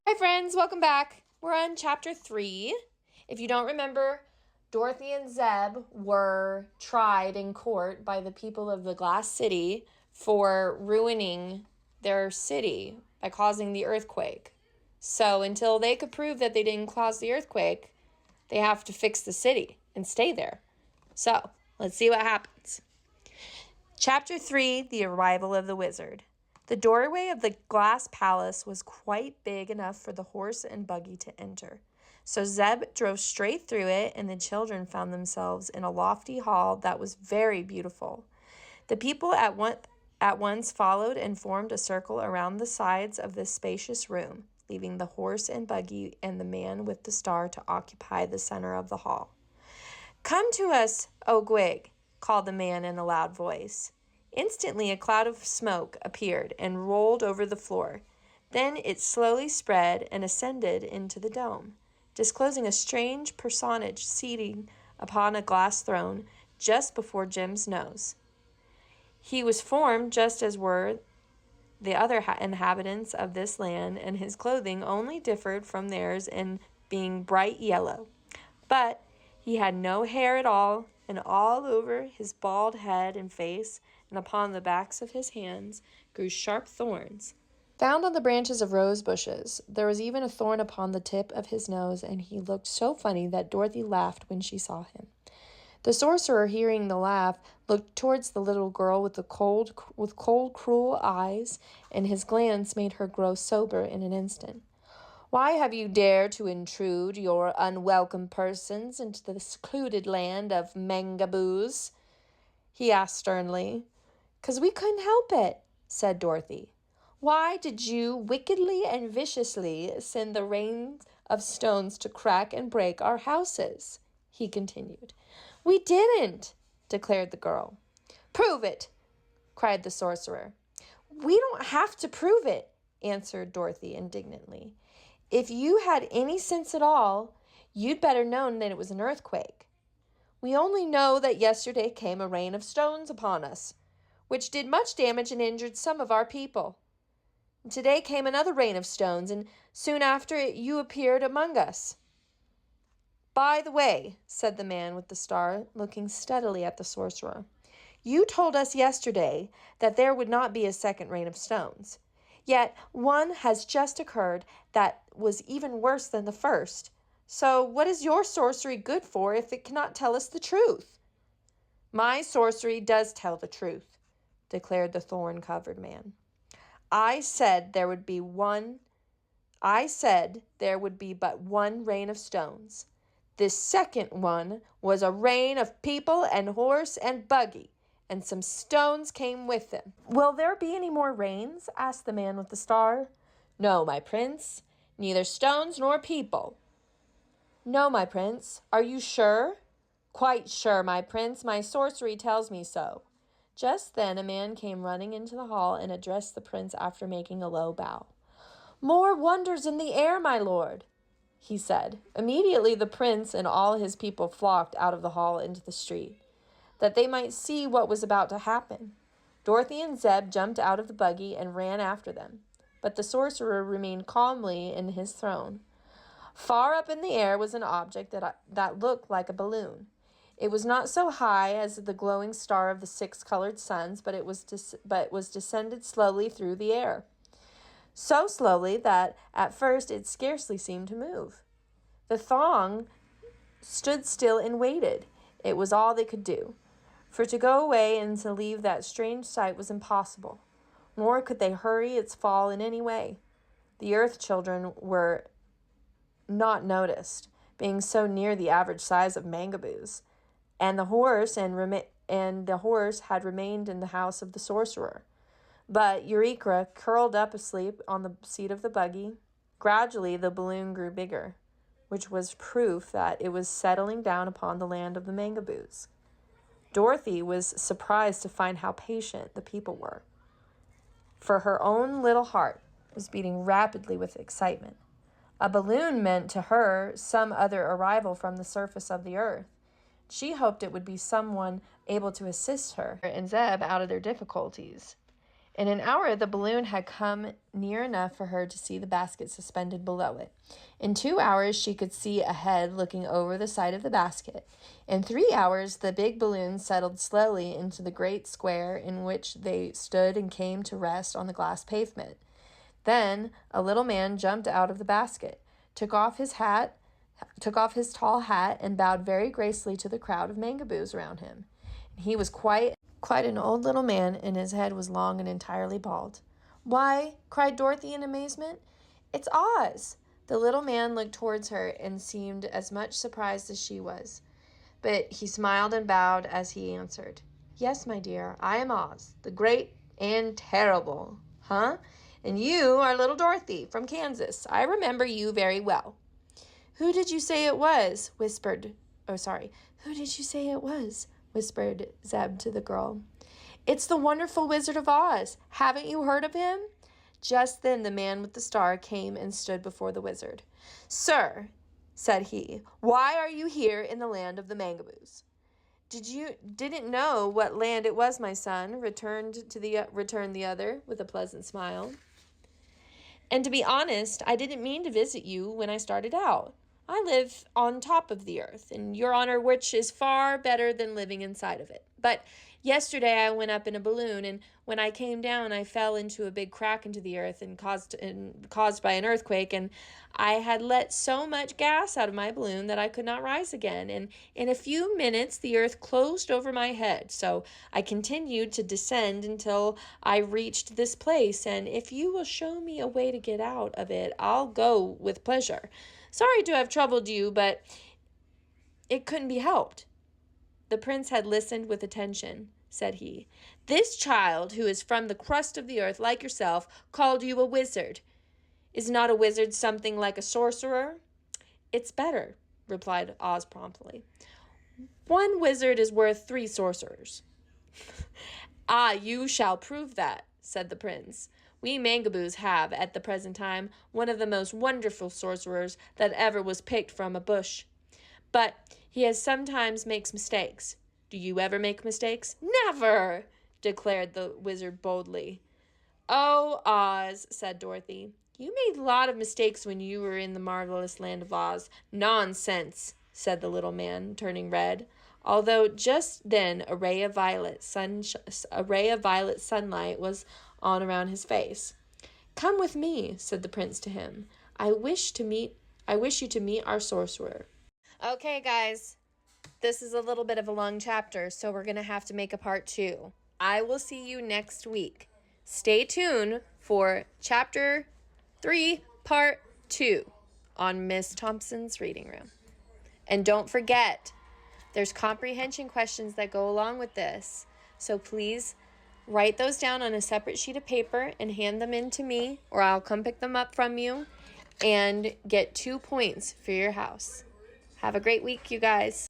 Hi friends, welcome back. We're on chapter 3. If you don't remember, Dorothy and Zeb were tried in court by the people of the Glass City for ruining their city by causing the earthquake. So until they could prove that they didn't cause the earthquake, they have to fix the city and stay there. So let's see what happens. Chapter 3, The Arrival of the Wizard. The doorway of the glass palace was quite big enough for the horse and buggy to enter. So Zeb drove straight through it, and the children found themselves in a lofty hall that was very beautiful. The people at once followed and formed a circle around the sides of this spacious room, leaving the horse and buggy and the man with the star to occupy the center of the hall. "Come to us, O Gwig," called the man in a loud voice. Instantly, a cloud of smoke appeared and rolled over the floor. Then it slowly spread and ascended into the dome, disclosing a strange personage seated upon a glass throne just before Jim's nose. He was formed just as were the other inhabitants of this land, and his clothing only differed from theirs in being bright yellow. But he had no hair at all, and all over his bald head and face and upon the backs of his hands grew sharp thorns, found on the branches of rose bushes. There was even a thorn upon the tip of his nose, and he looked so funny that Dorothy laughed when she saw him. The sorcerer, hearing the laugh, looked towards the little girl with cold, cruel eyes, and his glance made her grow sober in an instant. "Why have you dared to intrude your unwelcome persons into the secluded land of Mangaboos?" he asked sternly. "'Cause we couldn't help it," said Dorothy. "Why did you wickedly and viciously send the rain of stones to crack and break our houses?" he continued. "We didn't," declared the girl. "Prove it," cried the sorcerer. "We don't have to prove it," answered Dorothy indignantly. "If you had any sense at all, you'd better known that it was an earthquake. We only know that yesterday came a rain of stones upon us, which did much damage and injured some of our people. Today came another rain of stones, and soon after it you appeared among us." "By the way," said the man with the star, looking steadily at the sorcerer, "you told us yesterday that there would not be a second rain of stones. Yet one has just occurred that was even worse than the first. So what is your sorcery good for if it cannot tell us the truth?" "My sorcery does tell the truth," declared the thorn-covered man. I said there would be but one rain of stones. This second one was a rain of people and horse and buggy, and some stones came with them." "Will there be any more rains?" asked the man with the star. "No, my prince, neither stones nor people." "No, my prince. Are you sure?" "Quite sure, my prince. My sorcery tells me so." Just then a man came running into the hall and addressed the prince after making a low bow. "More wonders in the air, my lord," he said. Immediately the prince and all his people flocked out of the hall into the street, that they might see what was about to happen. Dorothy and Zeb jumped out of the buggy and ran after them, but the sorcerer remained calmly in his throne. Far up in the air was an object that looked like a balloon. It was not so high as the glowing star of the 6 colored suns, but it was descended slowly through the air. So slowly that at first it scarcely seemed to move. The throng stood still and waited. It was all they could do, for to go away and to leave that strange sight was impossible, nor could they hurry its fall in any way. The earth children were not noticed, being so near the average size of Mangaboos, and the horse had remained in the house of the sorcerer. But Eureka curled up asleep on the seat of the buggy. Gradually the balloon grew bigger. which was proof that it was settling down upon the land of the Mangaboos. Dorothy was surprised to find how patient the people were, for her own little heart was beating rapidly with excitement. A balloon meant to her some other arrival from the surface of the earth. She hoped it would be someone able to assist her and Zeb out of their difficulties. In an hour, the balloon had come near enough for her to see the basket suspended below it. In 2 hours, she could see a head looking over the side of the basket. In 3 hours, the big balloon settled slowly into the great square in which they stood and came to rest on the glass pavement. Then a little man jumped out of the basket, took off his tall hat, and bowed very gracefully to the crowd of Mangaboos around him. He was quite an old little man, and his head was long and entirely bald. "Why," cried Dorothy in amazement, "it's Oz!" The little man looked towards her and seemed as much surprised as she was. But he smiled and bowed as he answered, "Yes, my dear, I am Oz, the great and terrible. Huh? And you are little Dorothy from Kansas. I remember you very well." Who did you say it was?" whispered Zeb to the girl. "It's the wonderful Wizard of Oz. Haven't you heard of him?" Just then the man with the star came and stood before the wizard. "Sir," said he, "why are you here in the land of the Mangaboos?" Didn't know what land it was, my son," returned the other with a pleasant smile. "And to be honest, I didn't mean to visit you when I started out. I live on top of the earth, and your honor, which is far better than living inside of it. But yesterday I went up in a balloon, and when I came down, I fell into a big crack into the earth and caused by an earthquake, and I had let so much gas out of my balloon that I could not rise again, and in a few minutes the earth closed over my head. So I continued to descend until I reached this place, and if you will show me a way to get out of it, I'll go with pleasure. Sorry to have troubled you, but it couldn't be helped." The prince had listened with attention. Said he, "This child, who is from the crust of the earth like yourself, called you a wizard. Is not a wizard something like a sorcerer?" "It's better," replied Oz promptly. "One wizard is worth 3 sorcerers." "Ah, you shall prove that," said the prince. "We Mangaboos have, at the present time, one of the most wonderful sorcerers that ever was picked from a bush. But he sometimes makes mistakes. Do you ever make mistakes?" "Never!" declared the wizard boldly. "Oh, Oz," said Dorothy, "you made a lot of mistakes when you were in the marvelous land of Oz." "Nonsense," said the little man, turning red, although just then a ray of violet sunlight was on around his face. "Come with me," said the prince to him. I wish you to meet our sorcerer." Okay, guys, this is a little bit of a long chapter, so we're going to have to make a part 2. I will see you next week. Stay tuned for Chapter 3, Part 2 on Ms. Thompson's Reading Room. And don't forget, there's comprehension questions that go along with this. So please write those down on a separate sheet of paper and hand them in to me, or I'll come pick them up from you and get 2 points for your house. Have a great week, you guys.